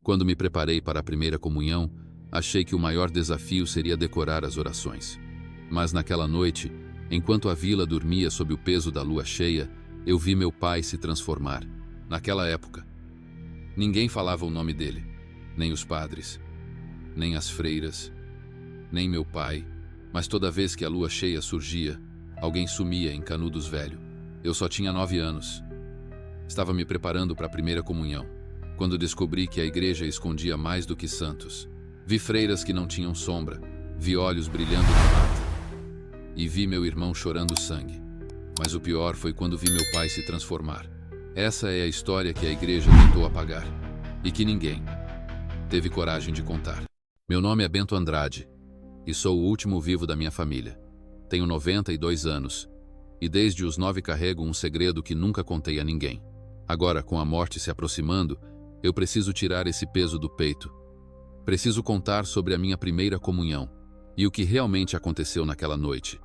Quando me preparei para a primeira comunhão, achei que o maior desafio seria decorar as orações. Mas naquela noite, enquanto a vila dormia sob o peso da lua cheia, eu vi meu pai se transformar. Naquela época, ninguém falava o nome dele, nem os padres, nem as freiras, nem meu pai, mas toda vez que a lua cheia surgia, alguém sumia em Canudos Velho. Eu só tinha 9 anos. Estava me preparando para a primeira comunhão, quando descobri que a igreja escondia mais do que santos. Vi freiras que não tinham sombra, vi olhos brilhando na mata, e vi meu irmão chorando sangue. Mas o pior foi quando vi meu pai se transformar. Essa é a história que a igreja tentou apagar, e que ninguém teve coragem de contar. Meu nome é Bento Andrade, e sou o último vivo da minha família. Tenho 92 anos, e desde os 9 carrego um segredo que nunca contei a ninguém. Agora, com a morte se aproximando, eu preciso tirar esse peso do peito. Preciso contar sobre a minha primeira comunhão, e o que realmente aconteceu naquela noite.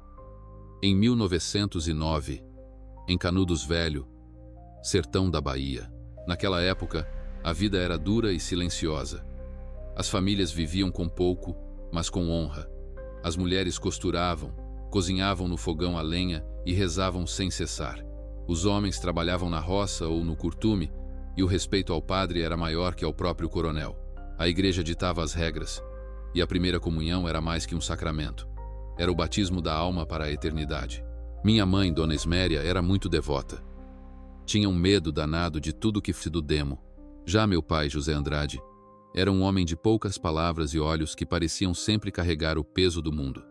Em 1909, em Canudos Velho, sertão da Bahia. Naquela época, a vida era dura e silenciosa. As famílias viviam com pouco, mas com honra. As mulheres costuravam, cozinhavam no fogão a lenha e rezavam sem cessar. Os homens trabalhavam na roça ou no curtume, e o respeito ao padre era maior que ao próprio coronel. A igreja ditava as regras, e a primeira comunhão era mais que um sacramento. Era o batismo da alma para a eternidade. Minha mãe, Dona Esméria, era muito devota. Tinha um medo danado de tudo que fosse do demo. Já meu pai, José Andrade, era um homem de poucas palavras e olhos que pareciam sempre carregar o peso do mundo.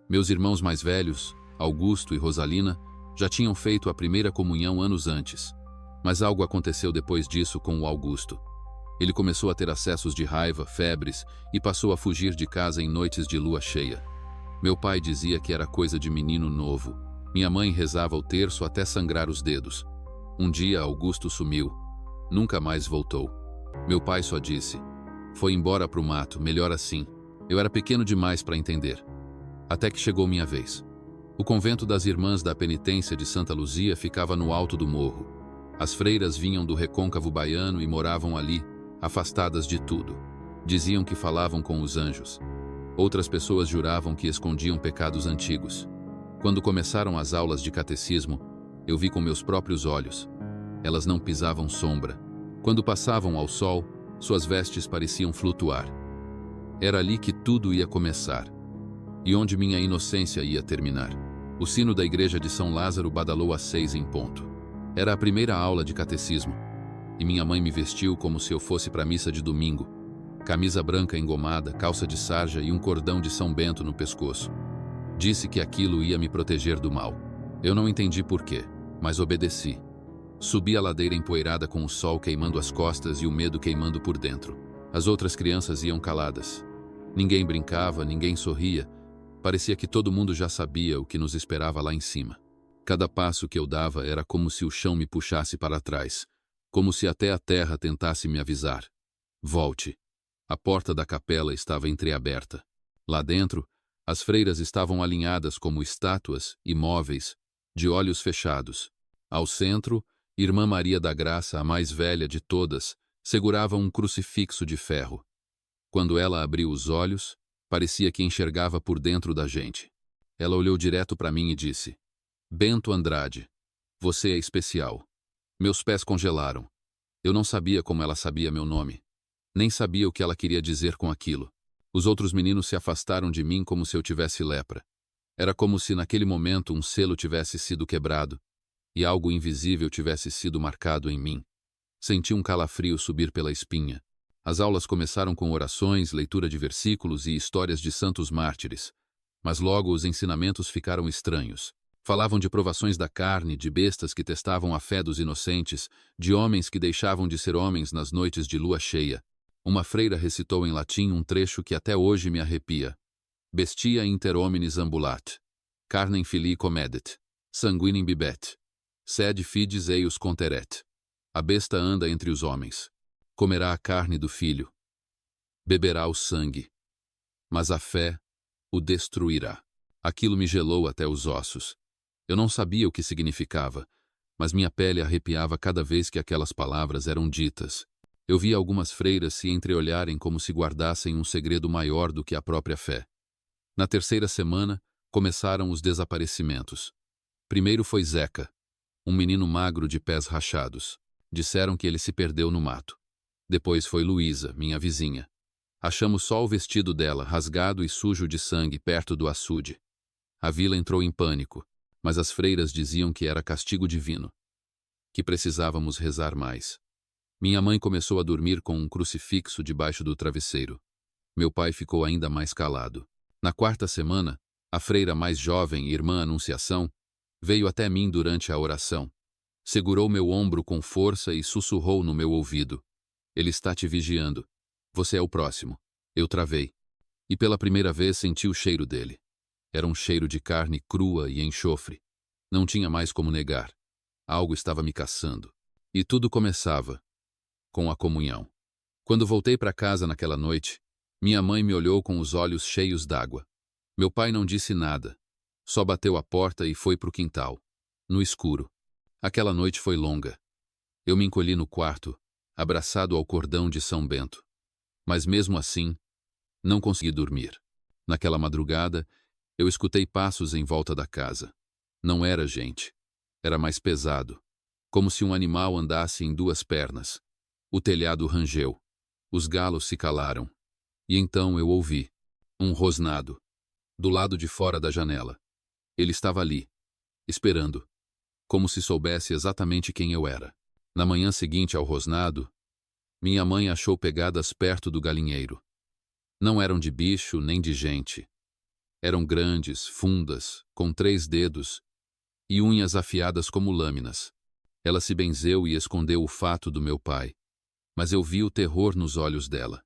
Meus irmãos mais velhos, Augusto e Rosalina, já tinham feito a primeira comunhão anos antes. Mas algo aconteceu depois disso com o Augusto. Ele começou a ter acessos de raiva, febres, e passou a fugir de casa em noites de lua cheia. Meu pai dizia que era coisa de menino novo. Minha mãe rezava o terço até sangrar os dedos. Um dia Augusto sumiu. Nunca mais voltou. Meu pai só disse: "Foi embora pro mato, melhor assim." Eu era pequeno demais para entender. Até que chegou minha vez. O convento das Irmãs da Penitência de Santa Luzia ficava no alto do morro. As freiras vinham do recôncavo baiano e moravam ali, afastadas de tudo. Diziam que falavam com os anjos. Outras pessoas juravam que escondiam pecados antigos. Quando começaram as aulas de catecismo, eu vi com meus próprios olhos. Elas não pisavam sombra. Quando passavam ao sol, suas vestes pareciam flutuar. Era ali que tudo ia começar, e onde minha inocência ia terminar. O sino da igreja de São Lázaro badalou às 6 em ponto. Era a primeira aula de catecismo, e minha mãe me vestiu como se eu fosse para a missa de domingo. Camisa branca engomada, calça de sarja e um cordão de São Bento no pescoço. Disse que aquilo ia me proteger do mal. Eu não entendi por quê, mas obedeci. Subi a ladeira empoeirada com o sol queimando as costas e o medo queimando por dentro. As outras crianças iam caladas. Ninguém brincava, ninguém sorria. Parecia que todo mundo já sabia o que nos esperava lá em cima. Cada passo que eu dava era como se o chão me puxasse para trás, como se até a terra tentasse me avisar: "Volte." A porta da capela estava entreaberta. Lá dentro, as freiras estavam alinhadas como estátuas, imóveis, de olhos fechados. Ao centro, Irmã Maria da Graça, a mais velha de todas, segurava um crucifixo de ferro. Quando ela abriu os olhos, parecia que enxergava por dentro da gente. Ela olhou direto para mim e disse: "Bento Andrade, você é especial." Meus pés congelaram. Eu não sabia como ela sabia meu nome. Nem sabia o que ela queria dizer com aquilo. Os outros meninos se afastaram de mim como se eu tivesse lepra. Era como se naquele momento um selo tivesse sido quebrado e algo invisível tivesse sido marcado em mim. Senti um calafrio subir pela espinha. As aulas começaram com orações, leitura de versículos e histórias de santos mártires. Mas logo os ensinamentos ficaram estranhos. Falavam de provações da carne, de bestas que testavam a fé dos inocentes, de homens que deixavam de ser homens nas noites de lua cheia. Uma freira recitou em latim um trecho que até hoje me arrepia: "Bestia inter homines ambulat, carnem filii comedet, sanguinem bibet, sed fides eius conteret." A besta anda entre os homens, comerá a carne do filho, beberá o sangue, mas a fé o destruirá. Aquilo me gelou até os ossos. Eu não sabia o que significava, mas minha pele arrepiava cada vez que aquelas palavras eram ditas. Eu vi algumas freiras se entreolharem como se guardassem um segredo maior do que a própria fé. Na terceira semana, começaram os desaparecimentos. Primeiro foi Zeca, um menino magro de pés rachados. Disseram que ele se perdeu no mato. Depois foi Luísa, minha vizinha. Achamos só o vestido dela, rasgado e sujo de sangue, perto do açude. A vila entrou em pânico, mas as freiras diziam que era castigo divino, que precisávamos rezar mais. Minha mãe começou a dormir com um crucifixo debaixo do travesseiro. Meu pai ficou ainda mais calado. Na quarta semana, a freira mais jovem, irmã Anunciação, veio até mim durante a oração. Segurou meu ombro com força e sussurrou no meu ouvido: "Ele está te vigiando. Você é o próximo." Eu travei. E pela primeira vez senti o cheiro dele. Era um cheiro de carne crua e enxofre. Não tinha mais como negar. Algo estava me caçando. E tudo começava com a comunhão. Quando voltei para casa naquela noite, minha mãe me olhou com os olhos cheios d'água. Meu pai não disse nada. Só bateu a porta e foi para o quintal, no escuro. Aquela noite foi longa. Eu me encolhi no quarto, abraçado ao cordão de São Bento. Mas mesmo assim, não consegui dormir. Naquela madrugada, eu escutei passos em volta da casa. Não era gente. Era mais pesado, como se um animal andasse em duas pernas. O telhado rangeu. Os galos se calaram. E então eu ouvi um rosnado, do lado de fora da janela. Ele estava ali, esperando, como se soubesse exatamente quem eu era. Na manhã seguinte ao rosnado, minha mãe achou pegadas perto do galinheiro. Não eram de bicho nem de gente. Eram grandes, fundas, com 3 dedos e unhas afiadas como lâminas. Ela se benzeu e escondeu o fato do meu pai, mas eu vi o terror nos olhos dela.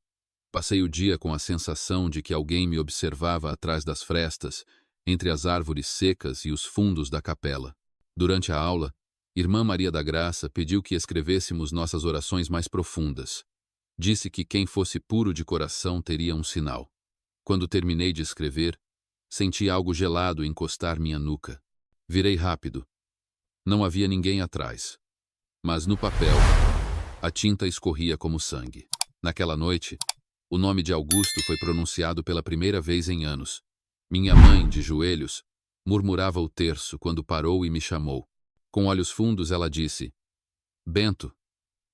Passei o dia com a sensação de que alguém me observava atrás das frestas, entre as árvores secas e os fundos da capela. Durante a aula, Irmã Maria da Graça pediu que escrevêssemos nossas orações mais profundas. Disse que quem fosse puro de coração teria um sinal. Quando terminei de escrever, senti algo gelado encostar minha nuca. Virei rápido. Não havia ninguém atrás. Mas no papel, a tinta escorria como sangue. Naquela noite, o nome de Augusto foi pronunciado pela primeira vez em anos. Minha mãe, de joelhos, murmurava o terço quando parou e me chamou. Com olhos fundos ela disse: "Bento,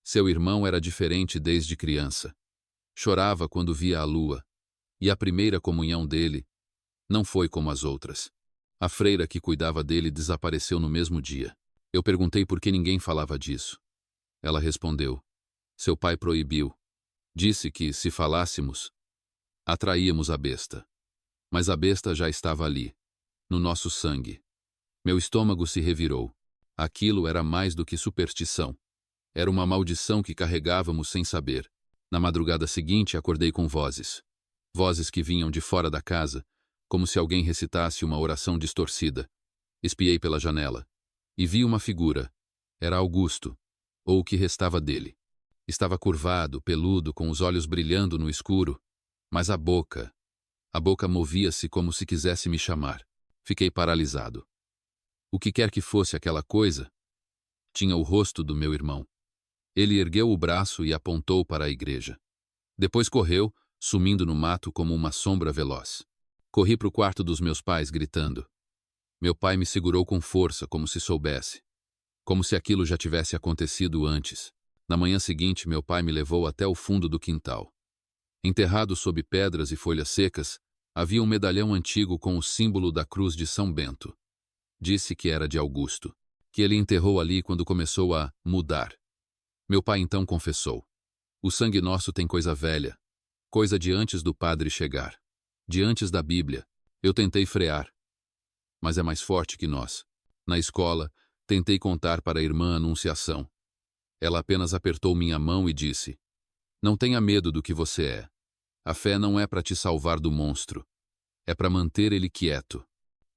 seu irmão era diferente desde criança. Chorava quando via a lua, e a primeira comunhão dele não foi como as outras. A freira que cuidava dele desapareceu no mesmo dia." Eu perguntei por que ninguém falava disso. Ela respondeu: "Seu pai proibiu. Disse que, se falássemos, atraíamos a besta. Mas a besta já estava ali, no nosso sangue." Meu estômago se revirou. Aquilo era mais do que superstição. Era uma maldição que carregávamos sem saber. Na madrugada seguinte, acordei com vozes. Vozes que vinham de fora da casa, como se alguém recitasse uma oração distorcida. Espiei pela janela e vi uma figura. Era Augusto, ou o que restava dele. Estava curvado, peludo, com os olhos brilhando no escuro, mas a boca movia-se como se quisesse me chamar. Fiquei paralisado. O que quer que fosse aquela coisa, tinha o rosto do meu irmão. Ele ergueu o braço e apontou para a igreja. Depois correu, sumindo no mato como uma sombra veloz. Corri para o quarto dos meus pais, gritando. Meu pai me segurou com força, como se soubesse. Como se aquilo já tivesse acontecido antes. Na manhã seguinte, meu pai me levou até o fundo do quintal. Enterrado sob pedras e folhas secas, havia um medalhão antigo com o símbolo da cruz de São Bento. Disse que era de Augusto, que ele enterrou ali quando começou a mudar. Meu pai então confessou: "O sangue nosso tem coisa velha, coisa de antes do padre chegar, de antes da Bíblia." Eu tentei frear, mas é mais forte que nós. Na escola, tentei contar para a irmã Anunciação. Ela apenas apertou minha mão e disse: "Não tenha medo do que você é. A fé não é para te salvar do monstro. É para manter ele quieto."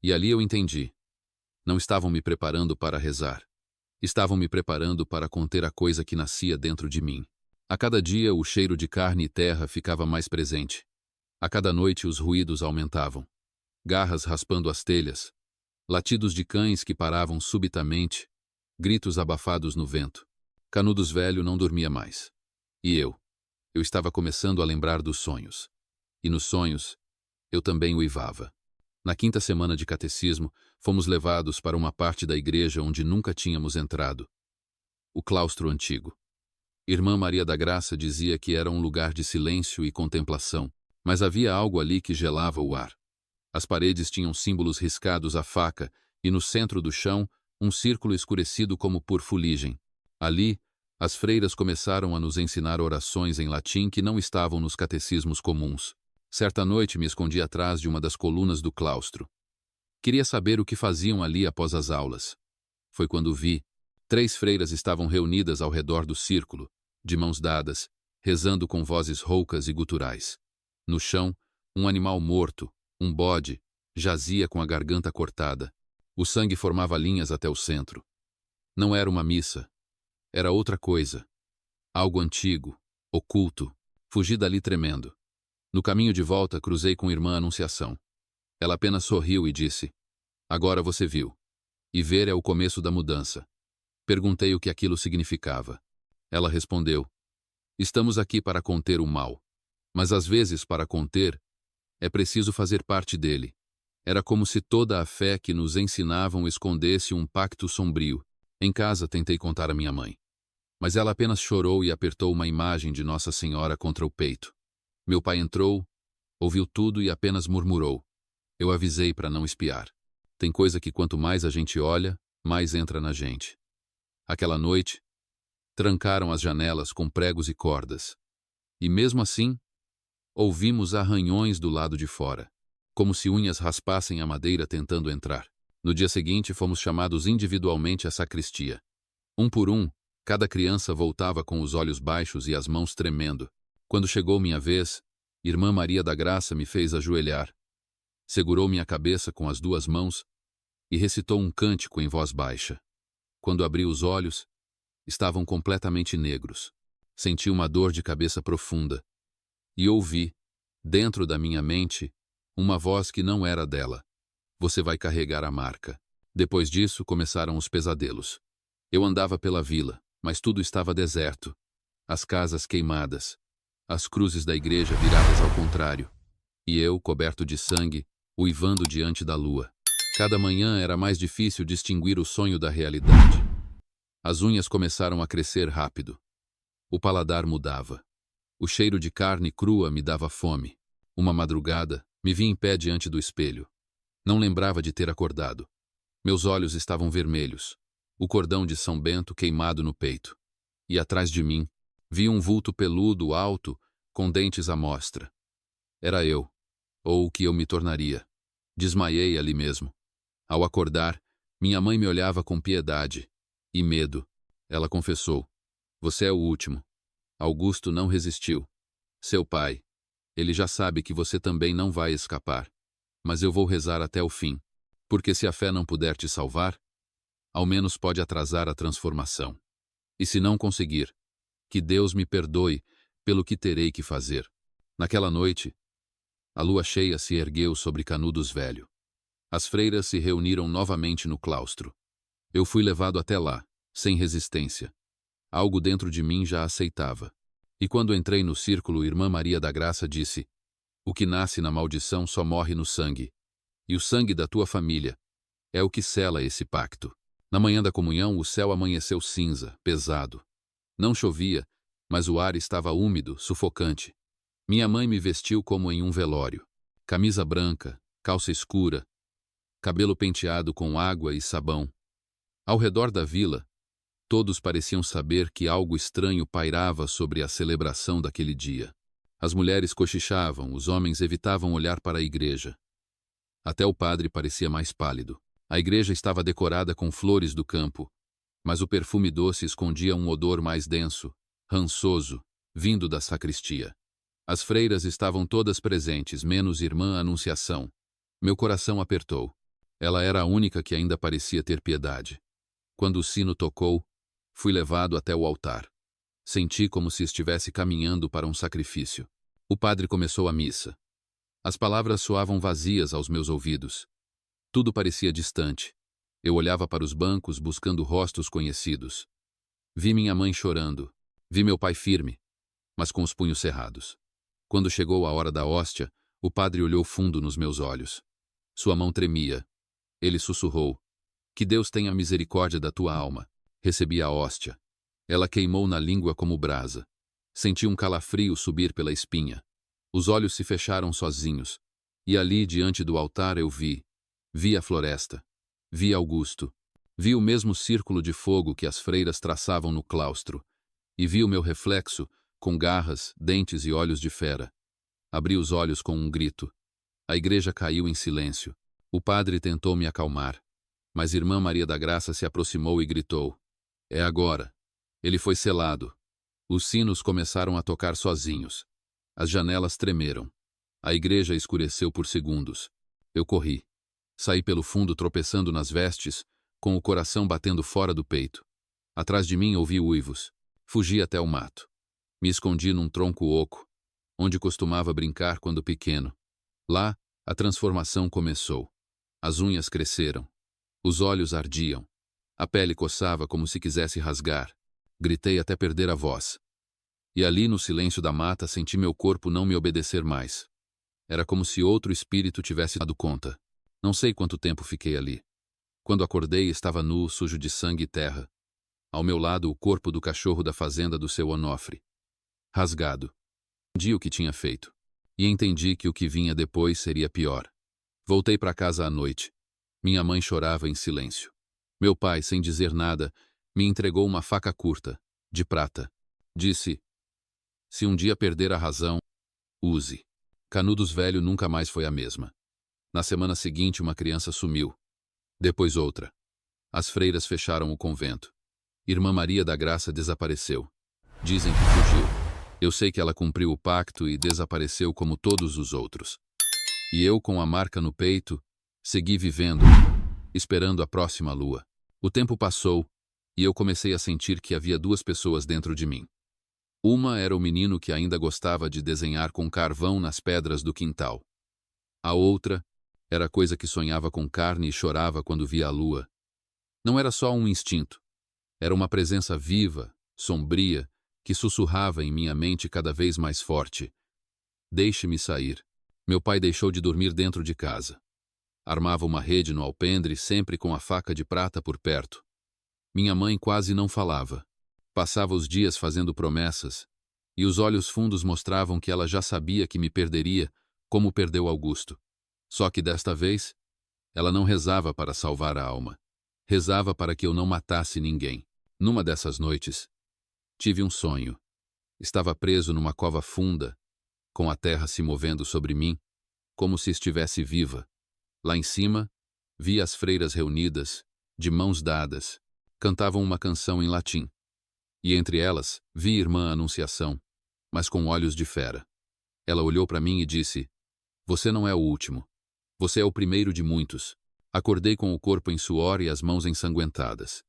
E ali eu entendi. Não estavam me preparando para rezar. Estavam me preparando para conter a coisa que nascia dentro de mim. A cada dia, o cheiro de carne e terra ficava mais presente. A cada noite, os ruídos aumentavam. Garras raspando as telhas, latidos de cães que paravam subitamente, gritos abafados no vento. Canudos velho não dormia mais. E eu estava começando a lembrar dos sonhos. E nos sonhos, eu também uivava. Na quinta semana de catecismo, fomos levados para uma parte da igreja onde nunca tínhamos entrado. O claustro antigo. Irmã Maria da Graça dizia que era um lugar de silêncio e contemplação, mas havia algo ali que gelava o ar. As paredes tinham símbolos riscados à faca e no centro do chão, um círculo escurecido como por fuligem. Ali, as freiras começaram a nos ensinar orações em latim que não estavam nos catecismos comuns. Certa noite me escondi atrás de uma das colunas do claustro. Queria saber o que faziam ali após as aulas. Foi quando vi. 3 freiras estavam reunidas ao redor do círculo, de mãos dadas, rezando com vozes roucas e guturais. No chão, um animal morto, um bode, jazia com a garganta cortada. O sangue formava linhas até o centro. Não era uma missa. Era outra coisa. Algo antigo, oculto. Fugi dali tremendo. No caminho de volta, cruzei com irmã Anunciação. Ela apenas sorriu e disse: "Agora você viu. E ver é o começo da mudança." Perguntei o que aquilo significava. Ela respondeu: "Estamos aqui para conter o mal. Mas às vezes, para conter, é preciso fazer parte dele." Era como se toda a fé que nos ensinavam escondesse um pacto sombrio. Em casa tentei contar à minha mãe. Mas ela apenas chorou e apertou uma imagem de Nossa Senhora contra o peito. Meu pai entrou, ouviu tudo e apenas murmurou. Eu avisei para não espiar. Tem coisa que quanto mais a gente olha, mais entra na gente. Aquela noite, trancaram as janelas com pregos e cordas. E mesmo assim, ouvimos arranhões do lado de fora, como se unhas raspassem a madeira tentando entrar. No dia seguinte, fomos chamados individualmente à sacristia. Um por um, cada criança voltava com os olhos baixos e as mãos tremendo. Quando chegou minha vez, irmã Maria da Graça me fez ajoelhar. Segurou minha cabeça com as 2 mãos e recitou um cântico em voz baixa. Quando abri os olhos, estavam completamente negros. Senti uma dor de cabeça profunda. E ouvi, dentro da minha mente, uma voz que não era dela. Você vai carregar a marca. Depois disso, começaram os pesadelos. Eu andava pela vila, mas tudo estava deserto. As casas queimadas. As cruzes da igreja viradas ao contrário. E eu, coberto de sangue, uivando diante da lua. Cada manhã era mais difícil distinguir o sonho da realidade. As unhas começaram a crescer rápido. O paladar mudava. O cheiro de carne crua me dava fome. Uma madrugada, me vi em pé diante do espelho. Não lembrava de ter acordado. Meus olhos estavam vermelhos. O cordão de São Bento queimado no peito. E atrás de mim, vi um vulto peludo, alto, com dentes à mostra. Era eu, ou o que eu me tornaria. Desmaiei ali mesmo. Ao acordar, minha mãe me olhava com piedade e medo. Ela confessou: "Você é o último." Augusto não resistiu. "Seu pai, ele já sabe que você também não vai escapar. Mas eu vou rezar até o fim. Porque se a fé não puder te salvar, ao menos pode atrasar a transformação. E se não conseguir, que Deus me perdoe pelo que terei que fazer." Naquela noite, a lua cheia se ergueu sobre Canudos Velho. As freiras se reuniram novamente no claustro. Eu fui levado até lá, sem resistência. Algo dentro de mim já aceitava. E quando entrei no círculo, irmã Maria da Graça disse: "O que nasce na maldição só morre no sangue. E o sangue da tua família é o que sela esse pacto." Na manhã da comunhão, o céu amanheceu cinza, pesado. Não chovia, mas o ar estava úmido, sufocante. Minha mãe me vestiu como em um velório. Camisa branca, calça escura, cabelo penteado com água e sabão. Ao redor da vila, todos pareciam saber que algo estranho pairava sobre a celebração daquele dia. As mulheres cochichavam, os homens evitavam olhar para a igreja. Até o padre parecia mais pálido. A igreja estava decorada com flores do campo, mas o perfume doce escondia um odor mais denso, rançoso, vindo da sacristia. As freiras estavam todas presentes, menos irmã Anunciação. Meu coração apertou. Ela era a única que ainda parecia ter piedade. Quando o sino tocou, fui levado até o altar. Senti como se estivesse caminhando para um sacrifício. O padre começou a missa. As palavras soavam vazias aos meus ouvidos. Tudo parecia distante. Eu olhava para os bancos buscando rostos conhecidos. Vi minha mãe chorando. Vi meu pai firme. mas com os punhos cerrados. Quando chegou a hora da hóstia, o padre olhou fundo nos meus olhos. Sua mão tremia. Ele sussurrou: "Que Deus tenha misericórdia da tua alma." Recebi a hóstia. Ela queimou na língua como brasa. Senti um calafrio subir pela espinha. Os olhos se fecharam sozinhos. E ali, diante do altar, eu vi a floresta. Vi Augusto. Vi o mesmo círculo de fogo que as freiras traçavam no claustro. E vi o meu reflexo, com garras, dentes e olhos de fera. Abri os olhos com um grito. A igreja caiu em silêncio. O padre tentou me acalmar. Mas irmã Maria da Graça se aproximou e gritou: "É agora." Ele foi selado. Os sinos começaram a tocar sozinhos. As janelas tremeram. A igreja escureceu por segundos. Eu corri. Saí pelo fundo tropeçando nas vestes, com o coração batendo fora do peito. Atrás de mim ouvi uivos. Fugi até o mato. Me escondi num tronco oco, onde costumava brincar quando pequeno. Lá, a transformação começou. As unhas cresceram. Os olhos ardiam. A pele coçava como se quisesse rasgar. Gritei até perder a voz. E ali, no silêncio da mata, senti meu corpo não me obedecer mais. Era como se outro espírito tivesse dado conta. Não sei quanto tempo fiquei ali. Quando acordei, estava nu, sujo de sangue e terra. Ao meu lado, o corpo do cachorro da fazenda do seu Onofre. Rasgado. Entendi o que tinha feito. E entendi que o que vinha depois seria pior. Voltei para casa à noite. Minha mãe chorava em silêncio. Meu pai, sem dizer nada, me entregou uma faca curta, de prata. Disse: "Se um dia perder a razão, use." Canudos velho nunca mais foi a mesma. Na semana seguinte, uma criança sumiu. Depois outra. As freiras fecharam o convento. Irmã Maria da Graça desapareceu. Dizem que fugiu. Eu sei que ela cumpriu o pacto e desapareceu como todos os outros. E eu, com a marca no peito, segui vivendo, esperando a próxima lua. O tempo passou e eu comecei a sentir que havia duas pessoas dentro de mim. Uma era o menino que ainda gostava de desenhar com carvão nas pedras do quintal. A outra era a coisa que sonhava com carne e chorava quando via a lua. Não era só um instinto. Era uma presença viva, sombria, que sussurrava em minha mente cada vez mais forte: "Deixe-me sair." Meu pai deixou de dormir dentro de casa. Armava uma rede no alpendre, sempre com a faca de prata por perto. Minha mãe quase não falava. Passava os dias fazendo promessas, e os olhos fundos mostravam que ela já sabia que me perderia, como perdeu Augusto. Só que desta vez, ela não rezava para salvar a alma. Rezava para que eu não matasse ninguém. Numa dessas noites, tive um sonho. Estava preso numa cova funda, com a terra se movendo sobre mim, como se estivesse viva. Lá em cima, vi as freiras reunidas, de mãos dadas, cantavam uma canção em latim. E entre elas, vi irmã Anunciação, mas com olhos de fera. Ela olhou para mim e disse: "Você não é o último. Você é o primeiro de muitos." Acordei com o corpo em suor e as mãos ensanguentadas.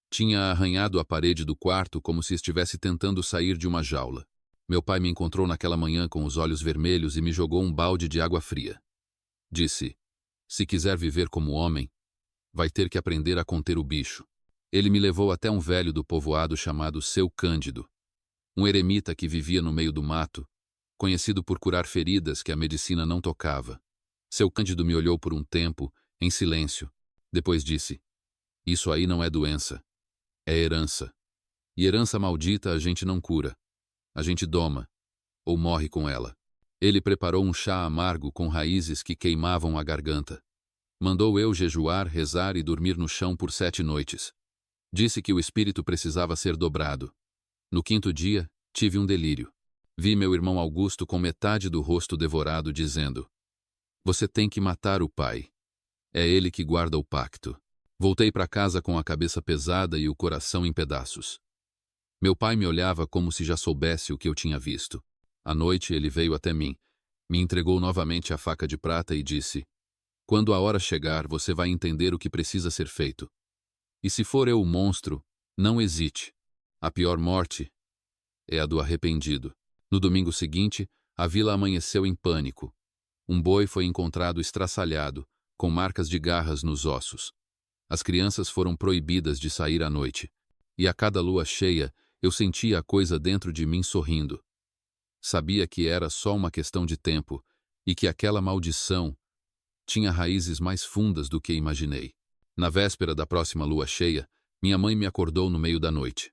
Tinha arranhado a parede do quarto como se estivesse tentando sair de uma jaula. Meu pai me encontrou naquela manhã com os olhos vermelhos e me jogou um balde de água fria. Disse: "Se quiser viver como homem, vai ter que aprender a conter o bicho." Ele me levou até um velho do povoado chamado Seu Cândido, um eremita que vivia no meio do mato, conhecido por curar feridas que a medicina não tocava. Seu Cândido me olhou por um tempo, em silêncio. Depois disse: "Isso aí não é doença, é herança. E herança maldita a gente não cura. A gente doma, ou morre com ela." Ele preparou um chá amargo com raízes que queimavam a garganta. Mandou eu jejuar, rezar e dormir no chão por 7 noites. Disse que o espírito precisava ser dobrado. No 5º dia, tive um delírio. Vi meu irmão Augusto com metade do rosto devorado, dizendo: "Você tem que matar o pai. É ele que guarda o pacto." Voltei para casa com a cabeça pesada e o coração em pedaços. Meu pai me olhava como se já soubesse o que eu tinha visto. À noite ele veio até mim, me entregou novamente a faca de prata e disse: "Quando a hora chegar, você vai entender o que precisa ser feito. E se for eu o monstro, não hesite. A pior morte é a do arrependido." No domingo seguinte, a vila amanheceu em pânico. Um boi foi encontrado estraçalhado, com marcas de garras nos ossos. As crianças foram proibidas de sair à noite. E a cada lua cheia, eu sentia a coisa dentro de mim sorrindo. Sabia que era só uma questão de tempo e que aquela maldição tinha raízes mais fundas do que imaginei. Na véspera da próxima lua cheia, minha mãe me acordou no meio da noite.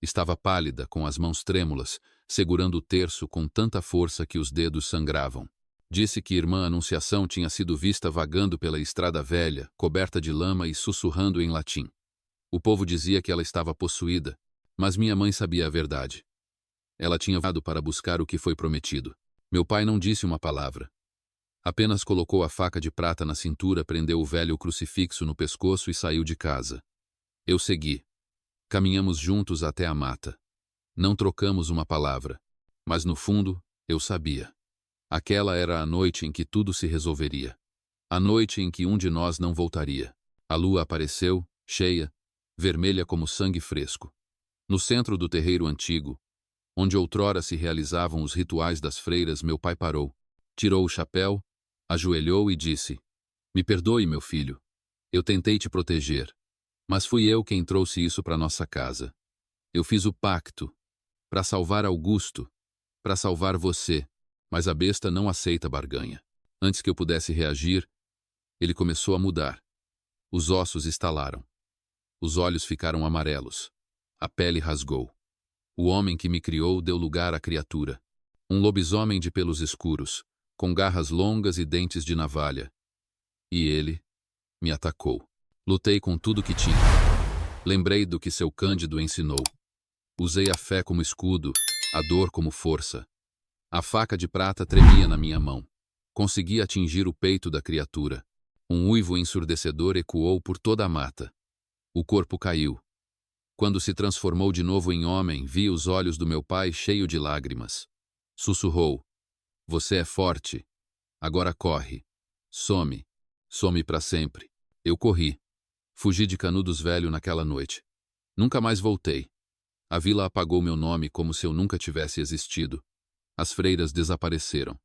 Estava pálida, com as mãos trêmulas, segurando o terço com tanta força que os dedos sangravam. Disse que irmã Anunciação tinha sido vista vagando pela estrada velha, coberta de lama e sussurrando em latim. O povo dizia que ela estava possuída, mas minha mãe sabia a verdade. Ela tinha voado para buscar o que foi prometido. Meu pai não disse uma palavra. Apenas colocou a faca de prata na cintura, prendeu o velho crucifixo no pescoço e saiu de casa. Eu segui. Caminhamos juntos até a mata. Não trocamos uma palavra, mas no fundo, eu sabia. Aquela era a noite em que tudo se resolveria. A noite em que um de nós não voltaria. A lua apareceu, cheia, vermelha como sangue fresco. No centro do terreiro antigo, onde outrora se realizavam os rituais das freiras, meu pai parou, tirou o chapéu, ajoelhou e disse: "Me perdoe, meu filho. Eu tentei te proteger, mas fui eu quem trouxe isso para nossa casa. Eu fiz o pacto para salvar Augusto, para salvar você, mas a besta não aceita barganha." Antes que eu pudesse reagir, ele começou a mudar. Os ossos estalaram. Os olhos ficaram amarelos. A pele rasgou. O homem que me criou deu lugar à criatura. Um lobisomem de pelos escuros, com garras longas e dentes de navalha. E ele me atacou. Lutei com tudo que tinha. Lembrei do que seu Cândido ensinou. Usei a fé como escudo, a dor como força. A faca de prata tremia na minha mão. Consegui atingir o peito da criatura. Um uivo ensurdecedor ecoou por toda a mata. O corpo caiu. Quando se transformou de novo em homem, vi os olhos do meu pai cheios de lágrimas. Sussurrou: "Você é forte. Agora corre. Some. Some para sempre." Eu corri. Fugi de Canudos Velho naquela noite. Nunca mais voltei. A vila apagou meu nome como se eu nunca tivesse existido. As freiras desapareceram.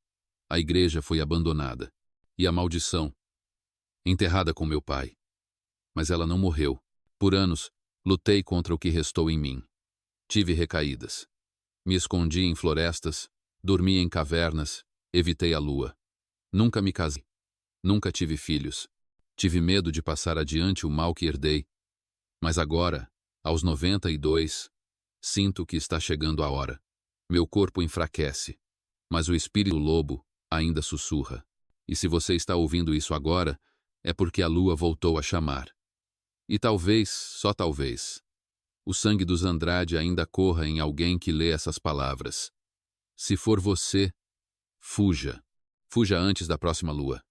A igreja foi abandonada. E a maldição, enterrada com meu pai. Mas ela não morreu. Por anos, lutei contra o que restou em mim. Tive recaídas. Me escondi em florestas, dormi em cavernas, evitei a lua. Nunca me casei. Nunca tive filhos. Tive medo de passar adiante o mal que herdei. Mas agora, aos 92, sinto que está chegando a hora. Meu corpo enfraquece, mas o espírito lobo ainda sussurra. E se você está ouvindo isso agora, é porque a lua voltou a chamar. E talvez, só talvez, o sangue dos Andrade ainda corra em alguém que lê essas palavras. Se for você, fuja. Fuja antes da próxima lua.